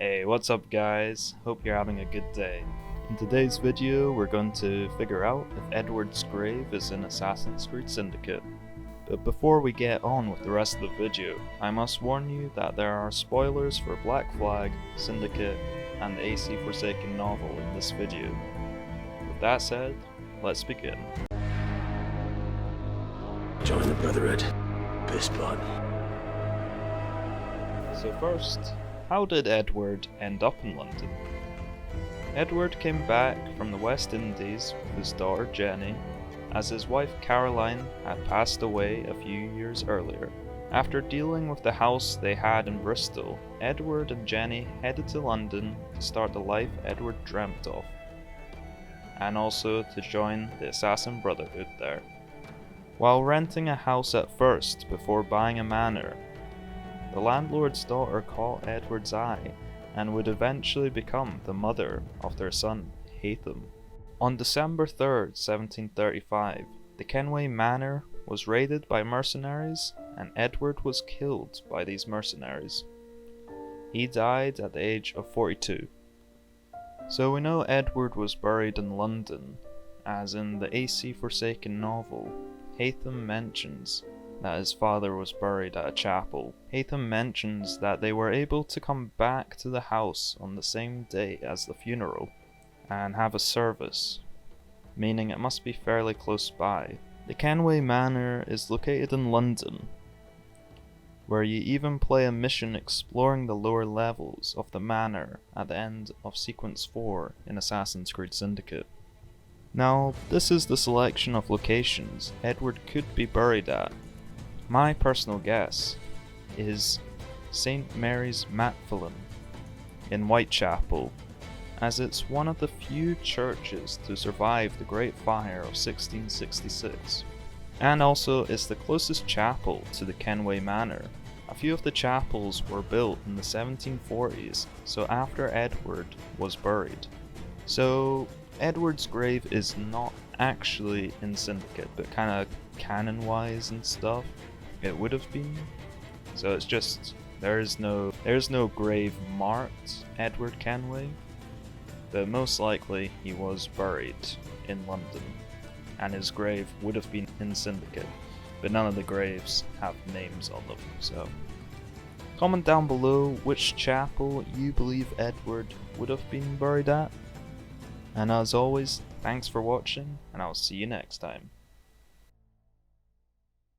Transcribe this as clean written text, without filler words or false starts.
Hey, what's up guys? Hope you're having a good day. In today's video, we're going to figure out if Edward's grave is in Assassin's Creed Syndicate. But before we get on with the rest of the video, I must warn you that there are spoilers for Black Flag, Syndicate, and the AC Forsaken novel in this video. With that said, let's begin. Join the Brotherhood. Pisspot. So first, how did Edward end up in London? Edward came back from the West Indies with his daughter Jenny, as his wife Caroline had passed away a few years earlier. After dealing with the house they had in Bristol, Edward and Jenny headed to London to start the life Edward dreamt of, and also to join the Assassin Brotherhood there. While renting a house at first before buying a manor, the landlord's daughter caught Edward's eye and would eventually become the mother of their son, Haytham. On December 3rd, 1735, the Kenway Manor was raided by mercenaries and Edward was killed by these mercenaries. He died at the age of 42. So we know Edward was buried in London, as in the AC Forsaken novel, Haytham mentions that his father was buried at a chapel. Haytham mentions that they were able to come back to the house on the same day as the funeral and have a service, meaning it must be fairly close by. The Kenway Manor is located in London, where you even play a mission exploring the lower levels of the manor at the end of Sequence 4 in Assassin's Creed Syndicate. Now, this is the selection of locations Edward could be buried at. My personal guess is St. Mary's Matfelon in Whitechapel, as it's one of the few churches to survive the Great Fire of 1666, and also is the closest chapel to the Kenway Manor. A few of the chapels were built in the 1740s, so after Edward was buried. So Edward's grave is not actually in Syndicate, but kind of canon-wise and stuff, it would have been. So it's just, there's no grave marked Edward Kenway, but most likely he was buried in London, and his grave would have been in Syndicate, but none of the graves have names on them. So comment down below which chapel you believe Edward would have been buried at. And as always, thanks for watching, and I'll see you next time.